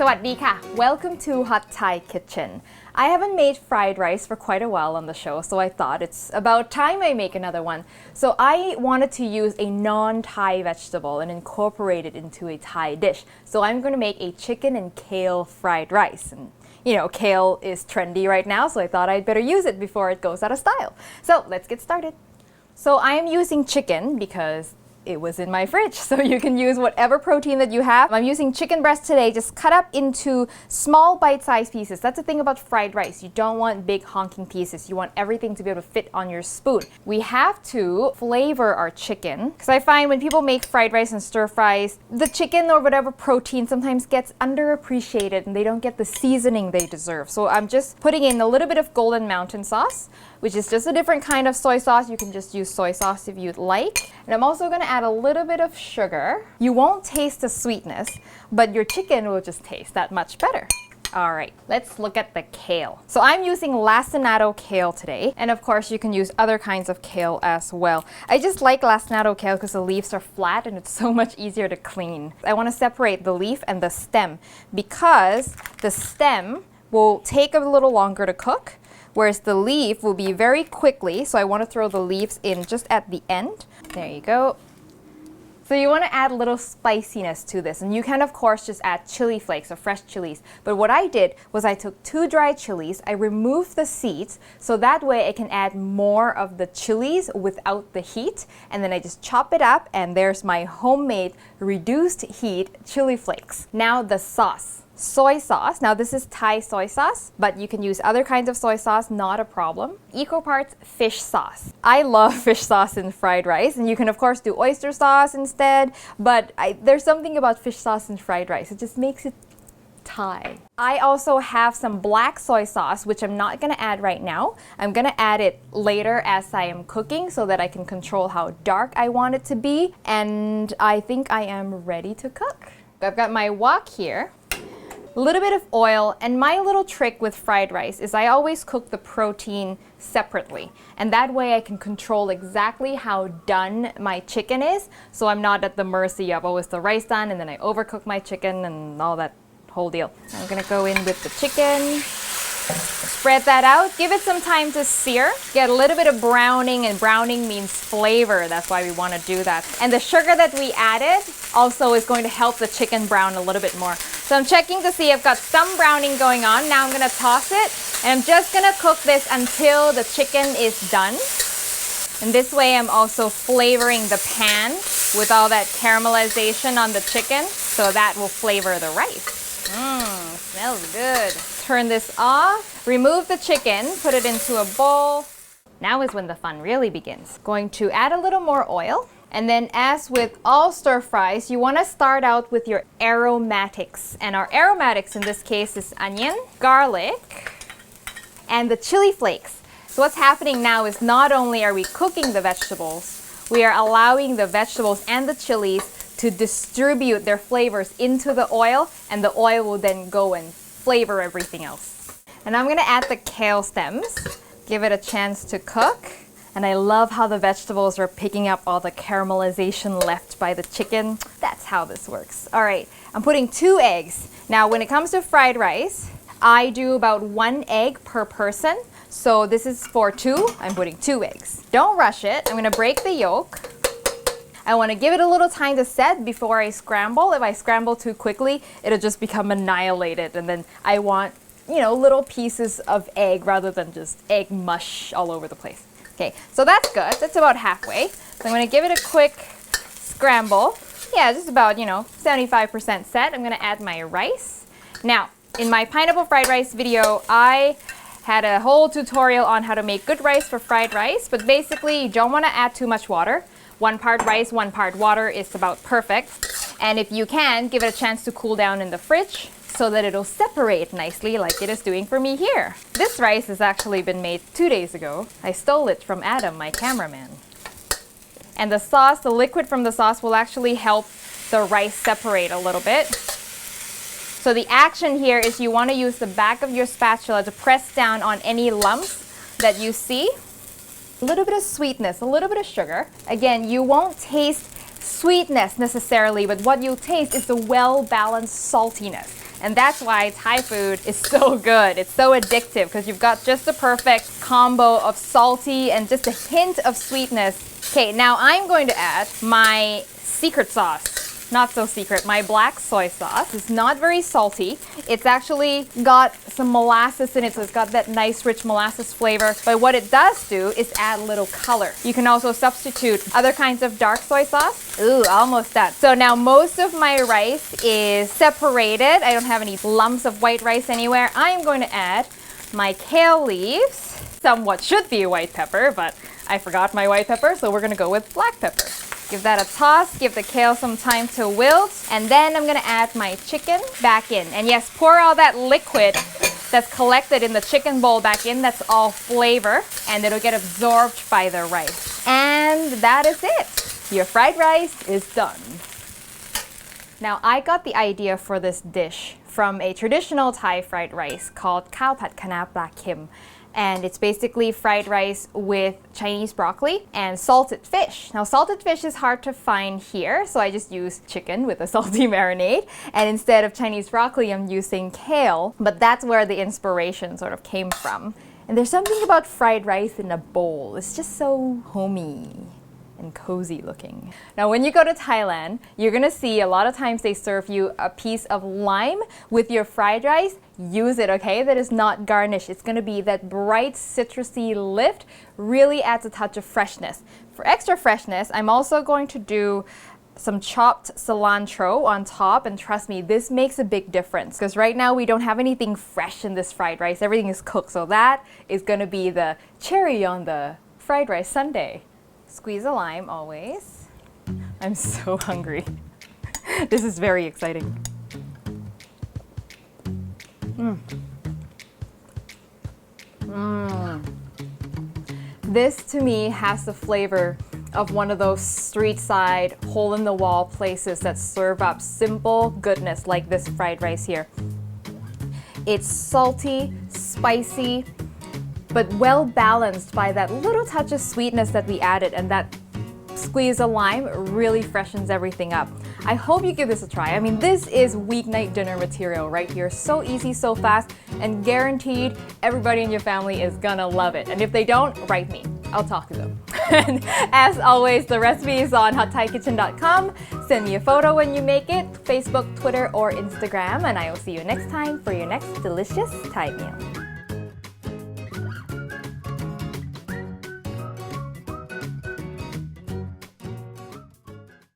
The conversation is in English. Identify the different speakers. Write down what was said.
Speaker 1: สวัสดีค่ะ Welcome to Hot Thai Kitchen. I haven't made fried rice for quite a while on the show, so I thought it's about time I make another one. So I wanted to use a non-Thai vegetable and incorporate it into a Thai dish. So I'm going to make a chicken and kale fried rice. And you know, kale is trendy right now, so I thought I'd better use it before it goes out of style. So let's get started. So I am using chicken because it was in my fridge, so you can use whatever protein that you have. I'm using chicken breast today, just cut up into small bite-sized pieces. That's the thing about fried rice. You don't want big honking pieces. You want everything to be able to fit on your spoon. We have to flavor our chicken, because I find when people make fried rice and stir fries, the chicken or whatever protein sometimes gets underappreciated and they don't get the seasoning they deserve. So I'm just putting in a little bit of Golden Mountain sauce, which is just a different kind of soy sauce. You can just use soy sauce if you'd like. And I'm also going to add a little bit of sugar. You won't taste the sweetness, but your chicken will just taste that much better. All right, let's look at the kale. So I'm using lacinato kale today, and of course you can use other kinds of kale as well. I just like lacinato kale because the leaves are flat and it's so much easier to clean. I want to separate the leaf and the stem because the stem will take a little longer to cook, whereas the leaf will be very quickly, so I want to throw the leaves in just at the end. There you go. So you want to add a little spiciness to this, and you can of course just add chili flakes or fresh chilies. But what I did was I took 2 dry chilies, I removed the seeds, so that way I can add more of the chilies without the heat, and then I just chop it up, and there's my homemade reduced heat chili flakes. Now the sauce. Soy sauce. Now this is Thai soy sauce, but you can use other kinds of soy sauce, not a problem. Equal parts fish sauce. I love fish sauce in fried rice, and you can of course do oyster sauce instead, but there's something about fish sauce in fried rice. It just makes it Thai. I also have some black soy sauce, which I'm not going to add right now. I'm going to add it later as I am cooking so that I can control how dark I want it to be, and I think I am ready to cook. I've got my wok here. A little bit of oil, and my little trick with fried rice is I always cook the protein separately, and that way I can control exactly how done my chicken is, so I'm not at the mercy of always the rice done and then I overcook my chicken and all that whole deal. I'm gonna go in with the chicken, spread that out, give it some time to sear, get a little bit of browning, and browning means flavor, that's why we want to do that. And the sugar that we added also is going to help the chicken brown a little bit more. So I'm checking to see I've got some browning going on. Now I'm going to toss it, and I'm just going to cook this until the chicken is done. And this way I'm also flavoring the pan with all that caramelization on the chicken, so that will flavor the rice. Smells good. Turn this off, remove the chicken, put it into a bowl. Now is when the fun really begins. Going to add a little more oil. And then as with all stir fries, you want to start out with your aromatics. And our aromatics in this case is onion, garlic, and the chili flakes. So what's happening now is not only are we cooking the vegetables, we are allowing the vegetables and the chilies to distribute their flavors into the oil, and the oil will then go and flavor everything else. And I'm going to add the kale stems, give it a chance to cook. And I love how the vegetables are picking up all the caramelization left by the chicken. That's how this works. All right, I'm putting 2 eggs. Now, when it comes to fried rice, I do about 1 egg per person. So this is for 2. I'm putting 2 eggs. Don't rush it. I'm gonna break the yolk. I want to give it a little time to set before I scramble. If I scramble too quickly, it'll just become annihilated. And then I want, little pieces of egg rather than just egg mush all over the place. Okay, so that's good. That's about halfway. So I'm going to give it a quick scramble. Yeah, just about, 75% set. I'm going to add my rice. Now, in my pineapple fried rice video, I had a whole tutorial on how to make good rice for fried rice, but basically you don't want to add too much water. 1 part rice, 1 part water is about perfect. And if you can, give it a chance to cool down in the fridge so that it'll separate nicely like it is doing for me here. This rice has actually been made 2 days ago. I stole it from Adam, my cameraman. And the sauce, the liquid from the sauce will actually help the rice separate a little bit. So the action here is you want to use the back of your spatula to press down on any lumps that you see. A little bit of sweetness, a little bit of sugar. Again, you won't taste sweetness necessarily, but what you'll taste is the well-balanced saltiness. And that's why Thai food is so good. It's so addictive because you've got just the perfect combo of salty and just a hint of sweetness. Okay, now I'm going to add my secret sauce. Not so secret, my black soy sauce. It's not very salty. It's actually got some molasses in it, so it's got that nice rich molasses flavor. But what it does do is add a little color. You can also substitute other kinds of dark soy sauce. Ooh, almost done. So now most of my rice is separated. I don't have any lumps of white rice anywhere. I am going to add my kale leaves. Somewhat should be white pepper, but I forgot my white pepper, so we're gonna go with black pepper. Give that a toss, give the kale some time to wilt, and then I'm gonna add my chicken back in. And yes, pour all that liquid that's collected in the chicken bowl back in. That's all flavor, and it'll get absorbed by the rice. And that is it. Your fried rice is done. Now, I got the idea for this dish from a traditional Thai fried rice called Khao Phat Kana Pla Kem. And it's basically fried rice with Chinese broccoli and salted fish. Now, salted fish is hard to find here, so I just use chicken with a salty marinade. And instead of Chinese broccoli, I'm using kale, but that's where the inspiration sort of came from. And there's something about fried rice in a bowl. It's just so homey and cozy looking. Now, when you go to Thailand, you're gonna see a lot of times they serve you a piece of lime with your fried rice. Use it, okay? That is not garnish. It's gonna be that bright citrusy lift, really adds a touch of freshness. For extra freshness, I'm also going to do some chopped cilantro on top, and trust me, this makes a big difference because right now we don't have anything fresh in this fried rice. Everything is cooked, so that is gonna be the cherry on the fried rice sundae. Squeeze a lime always. I'm so hungry. This is very exciting. This to me has the flavor of one of those street side, hole in the wall places that serve up simple goodness like this fried rice here. It's salty, spicy, but well balanced by that little touch of sweetness that we added, and that squeeze of lime really freshens everything up. I hope you give this a try. I mean, this is weeknight dinner material right here. So easy, so fast, and guaranteed everybody in your family is gonna love it. And if they don't, write me. I'll talk to them. And as always, the recipe is on hotthaikitchen.com. Send me a photo when you make it, Facebook, Twitter, or Instagram, and I will see you next time for your next delicious Thai meal.